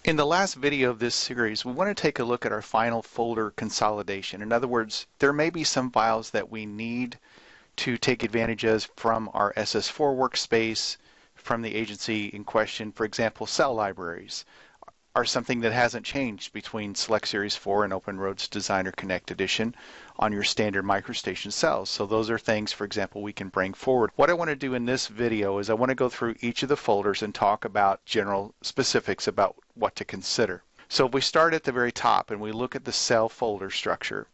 In the last video of this series, we want to take a look at our final folder consolidation. In other words, there may be some files that we need to take advantage of from our SS4 workspace, from the agency in question. For example, cell libraries are something that hasn't changed between Select Series 4 and Open Roads Designer Connect Edition on your standard MicroStation cells. So those are things, for example, we can bring forward. What I want to do in this video is I want to go through each of the folders and talk about general specifics about what to consider. So if we start at the very top and we look at the cell folder structure,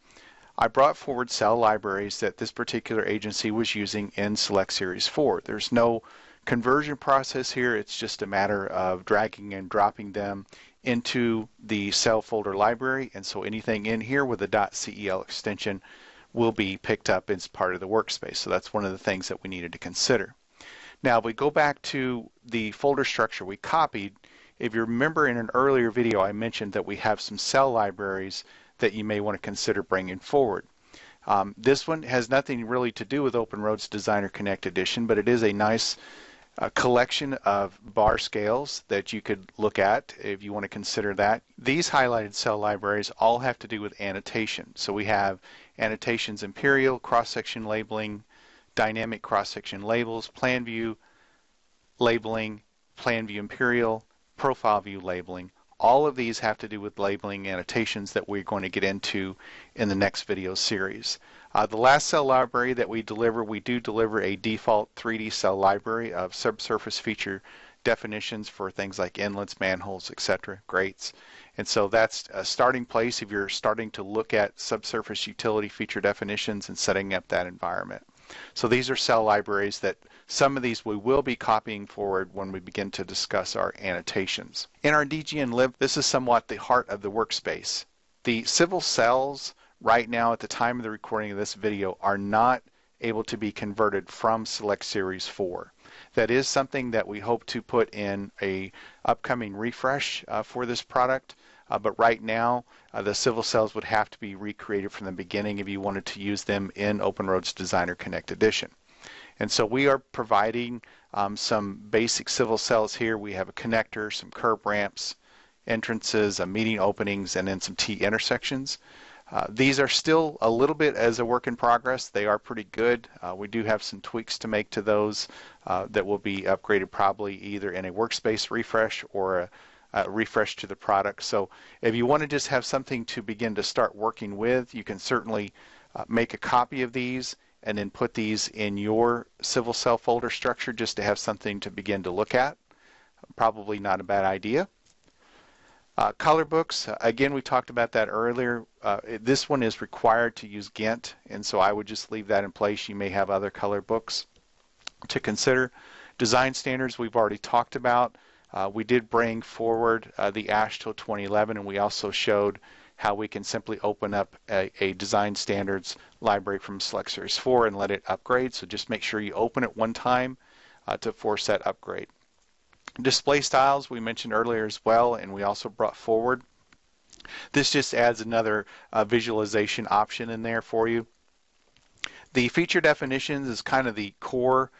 I brought forward cell libraries that this particular agency was using in Select Series 4. There's no conversion process here. It's just a matter of dragging and dropping them into the cell folder library, and so anything in here with a .cel extension will be picked up as part of the workspace. So that's one of the things that we needed to consider. Now if we go back to the folder structure we copied, if you remember in an earlier video I mentioned that we have some cell libraries that you may want to consider bringing forward. This one has nothing really to do with Open Roads Designer Connect Edition, but it is a nice collection of bar scales that you could look at if you want to consider that. These highlighted cell libraries all have to do with annotation. So we have annotations imperial, cross-section labeling, dynamic cross-section labels, plan view labeling, plan view imperial, profile view labeling. All of these have to do with labeling annotations that we're going to get into in the next video series. The last cell library that we do deliver a default 3D cell library of subsurface feature definitions for things like inlets, manholes, etc., grates. And so that's a starting place if you're starting to look at subsurface utility feature definitions and setting up that environment. So these are cell libraries that some of these we will be copying forward when we begin to discuss our annotations. In our DGN-lib, this is somewhat the heart of the workspace. The civil cells right now at the time of the recording of this video are not able to be converted from Select Series 4. That is something that we hope to put in a upcoming refresh for this product. But right now, the civil cells would have to be recreated from the beginning if you wanted to use them in Open Roads Designer Connect Edition. And so we are providing some basic civil cells here. We have a connector, some curb ramps, entrances, meeting openings, and then some T-intersections. These are still a little bit as a work in progress. They are pretty good. We do have some tweaks to make to those that will be upgraded probably either in a workspace refresh or a refresh to the product. So if you want to just have something to begin to start working with, you can certainly make a copy of these and then put these in your civil cell folder structure just to have something to begin to look at. Probably not a bad idea. Color books, again, we talked about that earlier. This one is required to use GINT, and so I would just leave that in place. You may have other color books to consider. Design standards we've already talked about. We did bring forward the AASHTO 2011, and we also showed how we can simply open up a design standards library from Select Series 4 and let it upgrade. So just make sure you open it one time to force that upgrade. Display styles we mentioned earlier as well, and we also brought forward. This just adds another visualization option in there for you. The feature definitions is kind of the core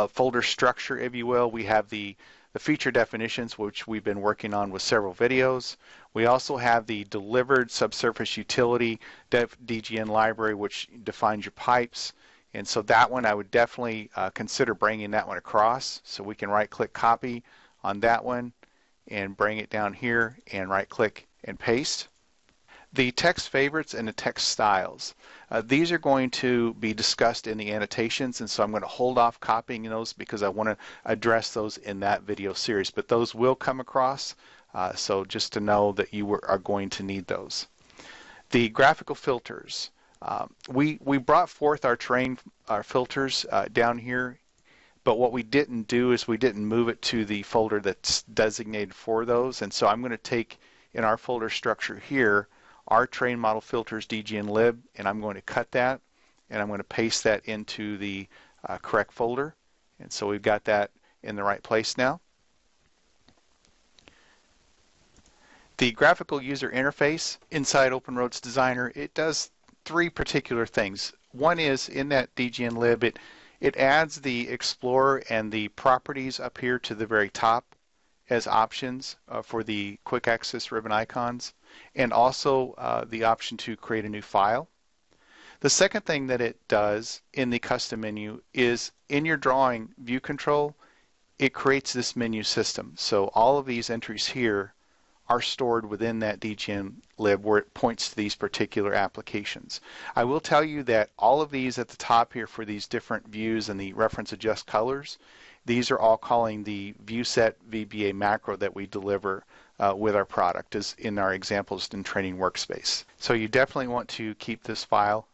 folder structure, if you will. We have the feature definitions, which we've been working on with several videos. We also have the delivered subsurface utility DGN library, which defines your pipes. And so that one I would definitely consider bringing that one across. So we can right-click copy on that one and bring it down here and right-click and paste. The text favorites and the text styles. These are going to be discussed in the annotations, and so I'm going to hold off copying those because I want to address those in that video series. But those will come across, so just to know that you are going to need those. The graphical filters. We brought forth our filters down here, but what we didn't do is we didn't move it to the folder that's designated for those. And so I'm going to take in our folder structure here our train model filters DGN-lib, and I'm going to cut that and I'm going to paste that into the correct folder. And so we've got that in the right place now. The graphical user interface inside Open Roads Designer, it does three particular things. One is in that DGN-lib, it adds the Explorer and the properties up here to the very top. as options for the quick access ribbon icons, and also the option to create a new file. The second thing that it does in the custom menu is in your drawing view control, it creates this menu system. So all of these entries here are stored within that DGN lib where it points to these particular applications. I will tell you that all of these at the top here for these different views and the reference adjust colors, these are all calling the ViewSet VBA macro that we deliver with our product as in our examples in training workspace. So you definitely want to keep this file.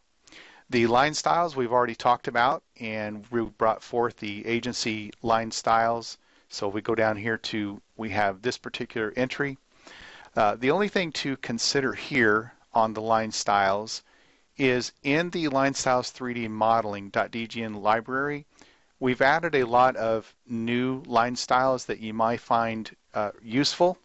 The line styles we've already talked about, and we brought forth the agency line styles. So we go down here to, we have this particular entry. The only thing to consider here on the line styles is in the line styles 3D modeling.dgn library, we've added a lot of new line styles that you might find useful.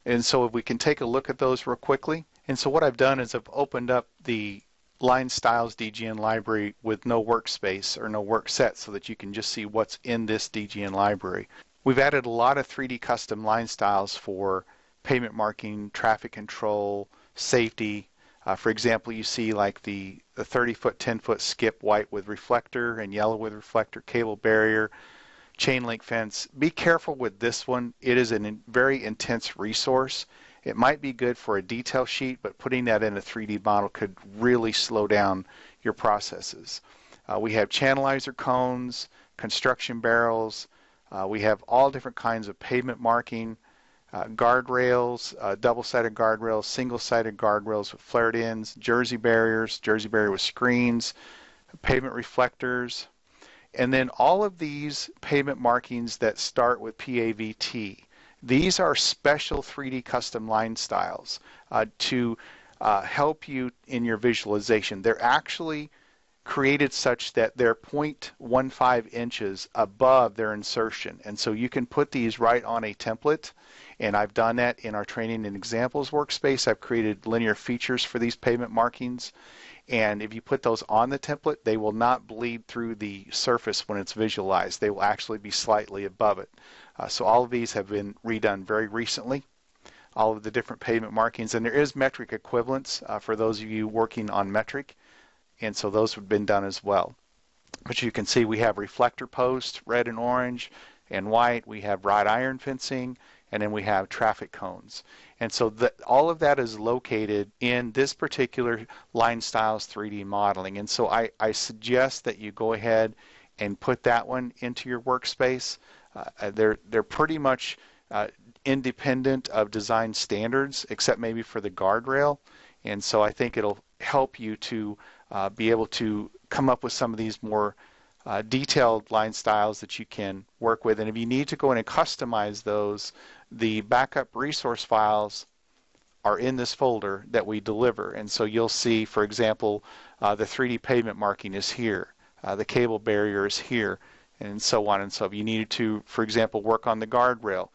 And so if we can take a look at those real quickly. And so what I've done is I've opened up the line styles DGN library with no workspace or no work set so that you can just see what's in this DGN library. We've added a lot of 3D custom line styles for pavement marking, traffic control, safety. For example, you see like the 30-foot, 10-foot skip white with reflector and yellow with reflector, cable barrier, chain link fence. Be careful with this one. It is a very intense resource. It might be good for a detail sheet, but putting that in a 3D model could really slow down your processes. We have channelizer cones, construction barrels. We have all different kinds of pavement marking, guardrails, double-sided guardrails, single-sided guardrails with flared ends, jersey barrier with screens, pavement reflectors, and then all of these pavement markings that start with PAVT. These are special 3D custom line styles to help you in your visualization. They're actually created such that they're 0.15 inches above their insertion. And so you can put these right on a template. And I've done that in our training and examples workspace. I've created linear features for these pavement markings. And if you put those on the template, they will not bleed through the surface when it's visualized. They will actually be slightly above it. So all of these have been redone very recently, all of the different pavement markings. And there is metric equivalence for those of you working on metric. And so those have been done as well. But you can see we have reflector posts, red and orange and white. We have wrought iron fencing, and then we have traffic cones. And so all of that is located in this particular line styles 3D modeling. And so I suggest that you go ahead and put that one into your workspace. They're pretty much independent of design standards, except maybe for the guardrail. And so I think it'll help you to be able to come up with some of these more detailed line styles that you can work with. And if you need to go in and customize those, the backup resource files are in this folder that we deliver. And so you'll see, for example, the 3D pavement marking is here, the cable barrier is here, and so on and so. If you needed to, for example, work on the guardrail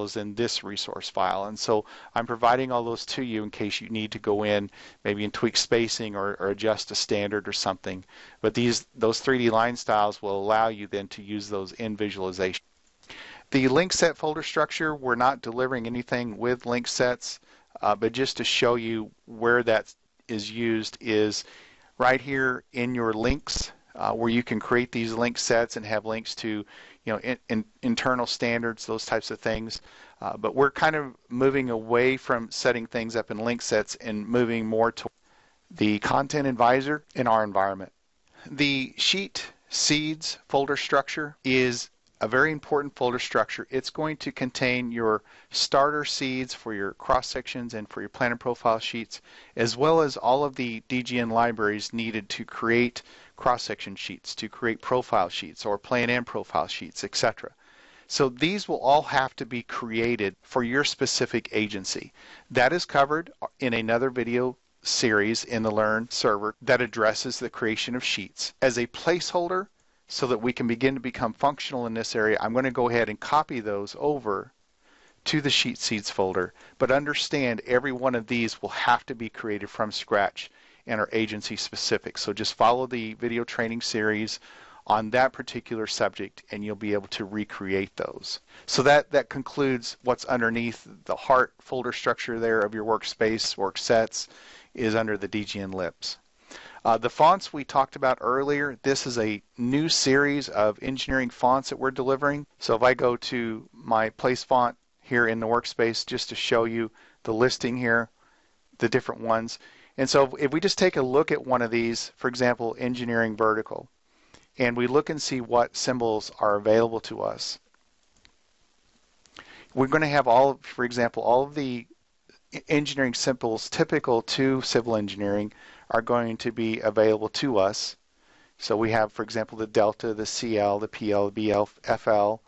is in this resource file. And so I'm providing all those to you in case you need to go in maybe and tweak spacing or adjust a standard or something. But those 3D line styles will allow you then to use those in visualization. The link set folder structure, we're not delivering anything with link sets, but just to show you where that is used is right here in your links, where you can create these link sets and have links to internal standards, those types of things. But we're kind of moving away from setting things up in link sets and moving more to the content advisor in our environment. The sheet seeds folder structure is a very important folder structure. It's going to contain your starter seeds for your cross sections and for your plan and profile sheets, as well as all of the DGN libraries needed to create cross-section sheets, to create profile sheets or plan and profile sheets, etc. So these will all have to be created for your specific agency. That is covered in another video series in the Learn server that addresses the creation of sheets. As a placeholder, so that we can begin to become functional in this area, I'm going to go ahead and copy those over to the sheet seeds folder. But understand every one of these will have to be created from scratch and are agency specific. So just follow the video training series on that particular subject, and you'll be able to recreate those. So that concludes what's underneath the heart folder structure there of your workspace. Work sets is under the DGN libs. The fonts we talked about earlier, this is a new series of engineering fonts that we're delivering. So if I go to my place font here in the workspace, just to show you the listing here, the different ones. And so if we just take a look at one of these, for example, engineering vertical, and we look and see what symbols are available to us, we're going to have all, for example, all of the engineering symbols typical to civil engineering are going to be available to us. So we have, for example, the delta, the CL, the PL, the BL, FL,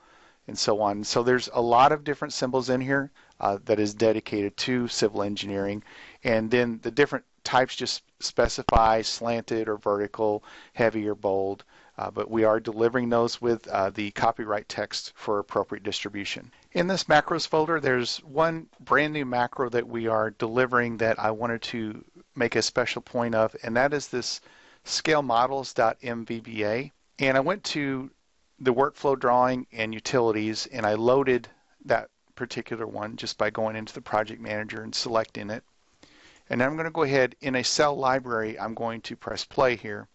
and so on. So there's a lot of different symbols in here that is dedicated to civil engineering. And then the different types just specify slanted or vertical, heavy or bold. But we are delivering those with the copyright text for appropriate distribution. In this macros folder, there's one brand new macro that we are delivering that I wanted to make a special point of, and that is this scalemodels.mvba. And I went to the workflow drawing and utilities, and I loaded that particular one just by going into the project manager and selecting it. And I'm going to go ahead in a cell library. I'm going to press play here.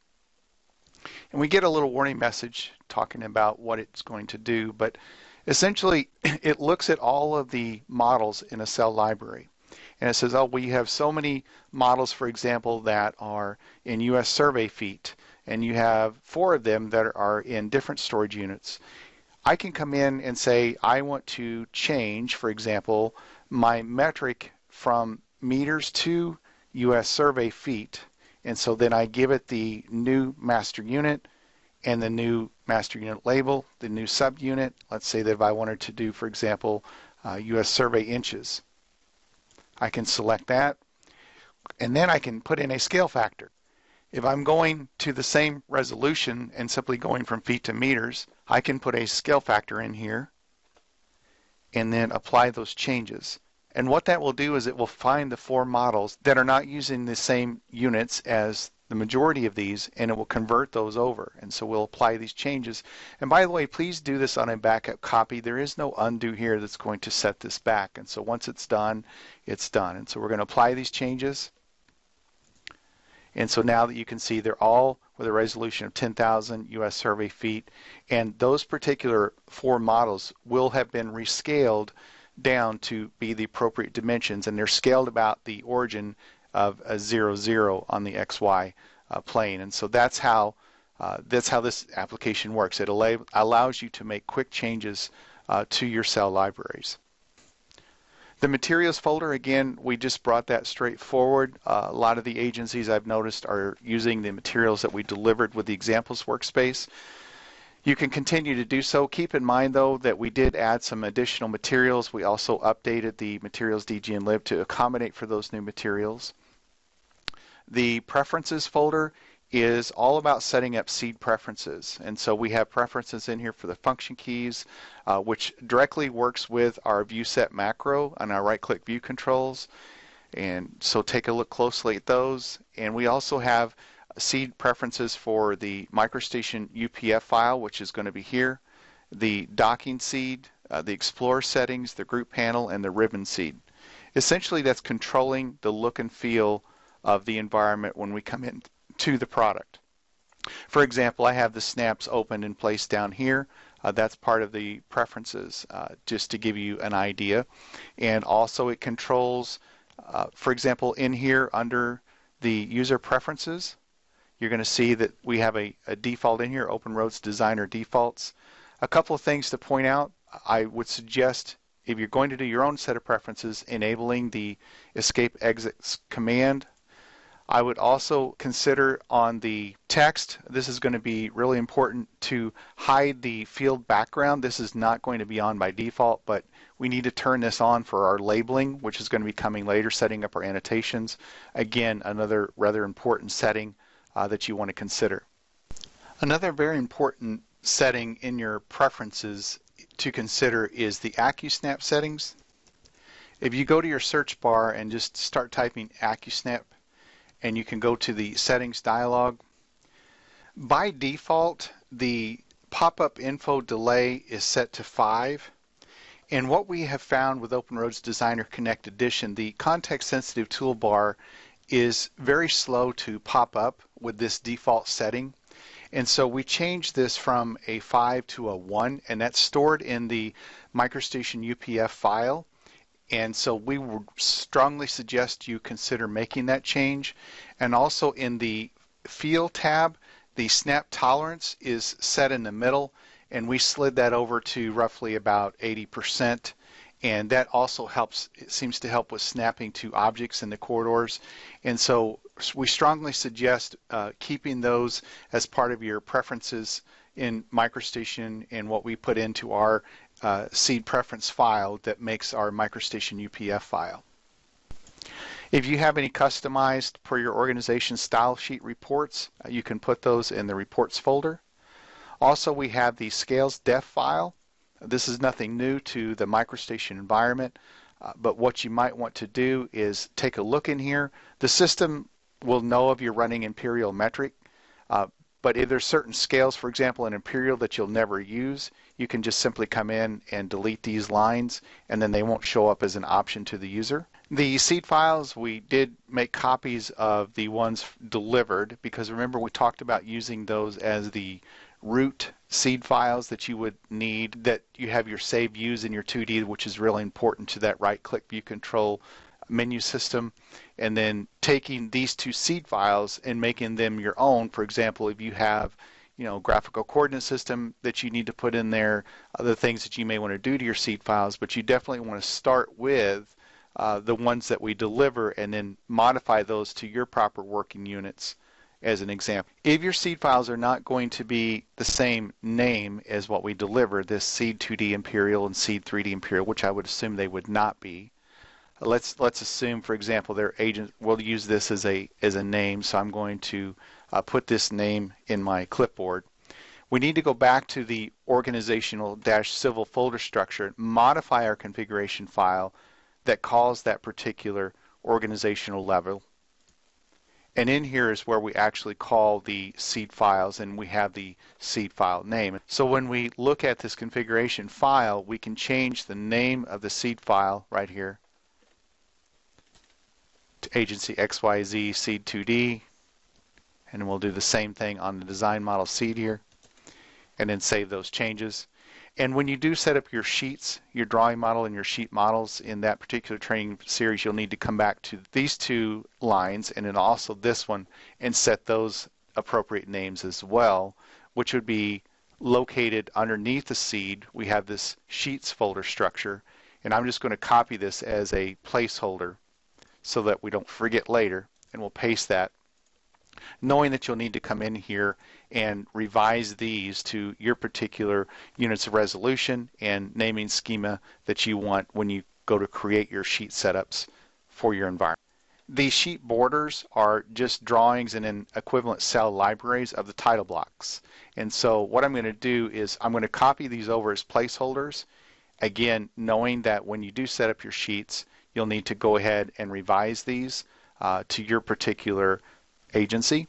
And we get a little warning message talking about what it's going to do, but essentially it looks at all of the models in a cell library. And it says, oh, we have so many models, for example, that are in US survey feet, and you have 4 of them that are in different storage units. I can come in and say, I want to change, for example, my metric from meters to US survey feet. And so then I give it the new master unit and the new master unit label, the new subunit. Let's say that if I wanted to do, for example, US survey inches, I can select that, and then I can put in a scale factor. If I'm going to the same resolution and simply going from feet to meters, I can put a scale factor in here and then apply those changes. And what that will do is it will find the 4 models that are not using the same units as the majority of these, and it will convert those over. And so we'll apply these changes. And by the way, please do this on a backup copy. There is no undo here that's going to set this back. And so once it's done, it's done. And so we're going to apply these changes. And so now that you can see they're all with a resolution of 10,000 US survey feet, and those particular 4 models will have been rescaled down to be the appropriate dimensions, and they're scaled about the origin of a 0, 0 on the XY plane. And so that's how this application works. It allows you to make quick changes to your cell libraries. The materials folder, again, we just brought that straight forward. A lot of the agencies I've noticed are using the materials that we delivered with the examples workspace. You can continue to do so. Keep in mind, though, that we did add some additional materials. We also updated the materials DGN lib to accommodate for those new materials. The preferences folder is all about setting up seed preferences. And so we have preferences in here for the function keys, which directly works with our view set macro on our right-click view controls. And so take a look closely at those. And we also have seed preferences for the MicroStation UPF file, which is going to be here, the docking seed, the Explorer settings, the group panel, and the ribbon seed. Essentially, that's controlling the look and feel of the environment when we come in to the product. For example, I have the snaps open in place down here. That's part of the preferences, just to give you an idea. And also it controls, for example, in here under the user preferences, you're going to see that we have a default in here, Open Roads Designer defaults. A couple of things to point out. I would suggest if you're going to do your own set of preferences, enabling the escape exit command. I would also consider on the text, this is going to be really important to hide the field background. This is not going to be on by default, but we need to turn this on for our labeling, which is going to be coming later, setting up our annotations. Again, another rather important setting that you want to consider. Another very important setting in your preferences to consider is the AccuSnap settings. If you go to your search bar and just start typing AccuSnap, and you can go to the settings dialog. By default, the pop-up info delay is set to 5. And what we have found with OpenRoads Designer Connect Edition, the context-sensitive toolbar is very slow to pop up with this default setting. And so we changed this from a 5 to a 1, and that's stored in the MicroStation UPF file. And so we would strongly suggest you consider making that change. And also in the Field tab, the snap tolerance is set in the middle, and we slid that over to roughly about 80%. And that also helps, it seems to help with snapping to objects in the corridors. And so we strongly suggest keeping those as part of your preferences in MicroStation and what we put into our seed preference file that makes our MicroStation UPF file. If you have any customized per your organization style sheet reports, you can put those in the reports folder. Also, we have the scales def file. This is nothing new to the MicroStation environment, but what you might want to do is take a look in here. The system will know if you're running imperial metric, but if there's certain scales, for example, in imperial that you'll never use, you can just simply come in and delete these lines, and then they won't show up as an option to the user. The seed files, we did make copies of the ones delivered, because remember we talked about using those as the root seed files that you would need, that you have your save views in your 2D, which is really important to that right-click view control menu system, and then taking these two seed files and making them your own. For example, if you have graphical coordinate system that you need to put in there, other things that you may want to do to your seed files, but you definitely want to start with the ones that we deliver and then modify those to your proper working units. As an example, if your seed files are not going to be the same name as what we deliver, this seed 2D imperial and seed 3D imperial, which I would assume they would not be. Let's assume, for example, their agent. We'll use this as a name, so I'm going to put this name in my clipboard. We need to go back to the organizational-civil folder structure, modify our configuration file that calls that particular organizational level. And in here is where we actually call the seed files, and we have the seed file name. So when we look at this configuration file, we can change the name of the seed file right here to agency XYZ seed 2D, and we'll do the same thing on the design model seed here, and then save those changes. And when you do set up your sheets, your drawing model and your sheet models in that particular training series, you'll need to come back to these two lines and then also this one and set those appropriate names as well, which would be located underneath the seed. We have this sheets folder structure, and I'm just going to copy this as a placeholder so that we don't forget later, and we'll paste that, knowing that you'll need to come in here and revise these to your particular units of resolution and naming schema that you want when you go to create your sheet setups for your environment. These sheet borders are just drawings and in equivalent cell libraries of the title blocks. And so what I'm going to do is I'm going to copy these over as placeholders, again knowing that when you do set up your sheets, you'll need to go ahead and revise these to your particular agency.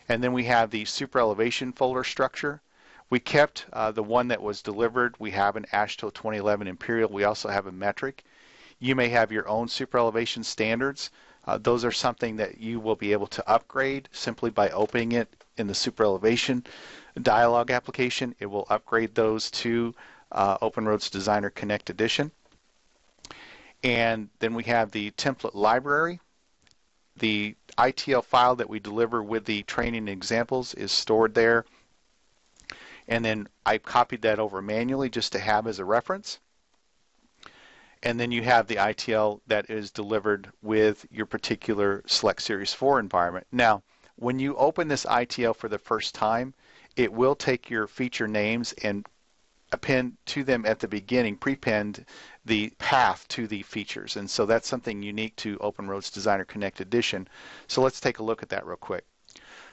And then we have the super elevation folder structure. We kept the one that was delivered. We have an AASHTO 2011 Imperial. We also have a metric. You may have your own super elevation standards. Those are something that you will be able to upgrade simply by opening it in the super elevation dialog application. It will upgrade those to OpenRoads Designer Connect Edition. And then we have the template library. The ITL file that we deliver with the training examples is stored there. And then I copied that over manually just to have as a reference. And then you have the ITL that is delivered with your particular Select Series 4 environment. Now, when you open this ITL for the first time, it will take your feature names and append to them at the beginning, prepend the path to the features. And so that's something unique to OpenRoads Designer Connect Edition. So let's take a look at that real quick.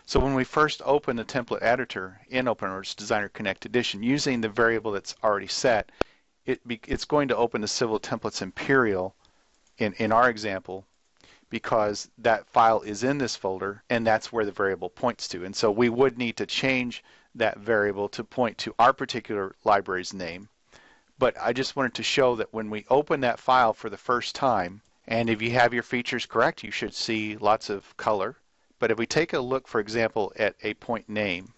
So when we first open the template editor in OpenRoads Designer Connect Edition, using the variable that's already set, it's going to open the Civil Templates Imperial in our example, because that file is in this folder and that's where the variable points to. And so we would need to change that variable to point to our particular library's name. But I just wanted to show that when we open that file for the first time, and if you have your features correct, you should see lots of color. But if we take a look, for example, at a point name,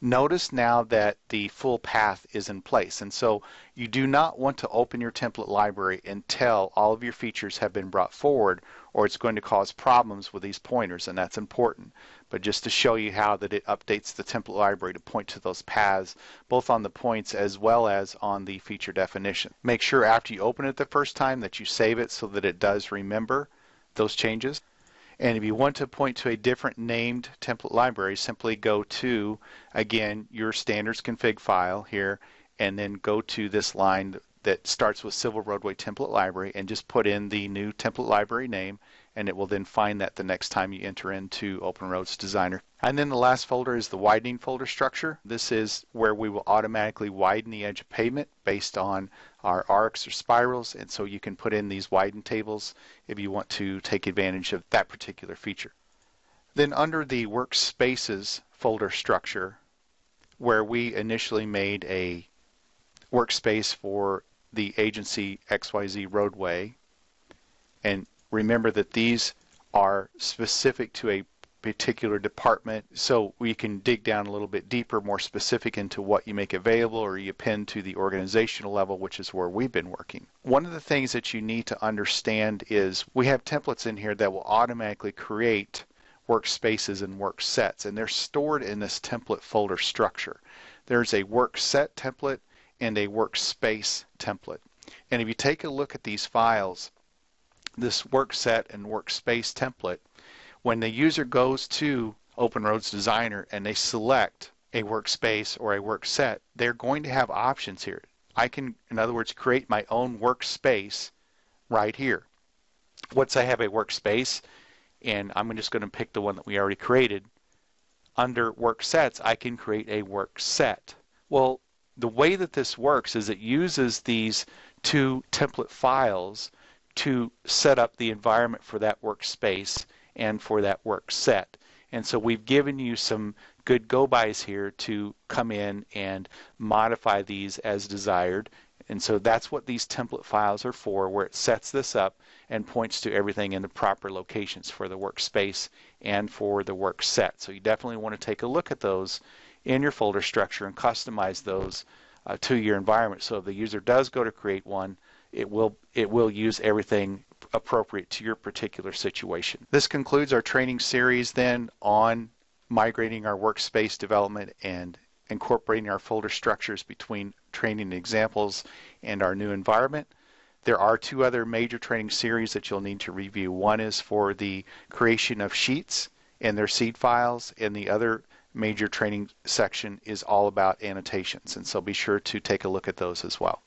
notice now that the full path is in place. And so you do not want to open your template library until all of your features have been brought forward, or it's going to cause problems with these pointers, and that's important. But just to show you how that it updates the template library to point to those paths, both on the points as well as on the feature definition. Make sure after you open it the first time that you save it so that it does remember those changes. And if you want to point to a different named template library, simply go to, again, your standards config file here, and then go to this line that starts with Civil Roadway Template Library and just put in the new template library name, and it will then find that the next time you enter into Open Roads Designer. And then the last folder is the widening folder structure. This is where we will automatically widen the edge of pavement based on our arcs or spirals, and so you can put in these widen tables if you want to take advantage of that particular feature. Then under the workspaces folder structure, where we initially made a workspace for the agency XYZ roadway, and remember that these are specific to a particular department, so we can dig down a little bit deeper, more specific into what you make available or you append to the organizational level, which is where we've been working. One of the things that you need to understand is we have templates in here that will automatically create workspaces and work sets, and they're stored in this template folder structure. There's a work set template and a workspace template. And if you take a look at these files, this work set and workspace template, when the user goes to Open Roads Designer and they select a workspace or a work set, they're going to have options here. I can, in other words, create my own workspace right here. Once I have a workspace, and I'm just going to pick the one that we already created, under work sets, I can create a work set. Well, the way that this works is it uses these two template files to set up the environment for that workspace and for that work set. And so we've given you some good go-bys here to come in and modify these as desired. And so that's what these template files are for, where it sets this up and points to everything in the proper locations for the workspace and for the work set. So you definitely want to take a look at those in your folder structure and customize those to your environment. So if the user does go to create one, it will use everything appropriate to your particular situation. This concludes our training series then on migrating our workspace development and incorporating our folder structures between training examples and our new environment. There are two other major training series that you'll need to review. One is for the creation of sheets and their seed files, and the other major training section is all about annotations, and so be sure to take a look at those as well.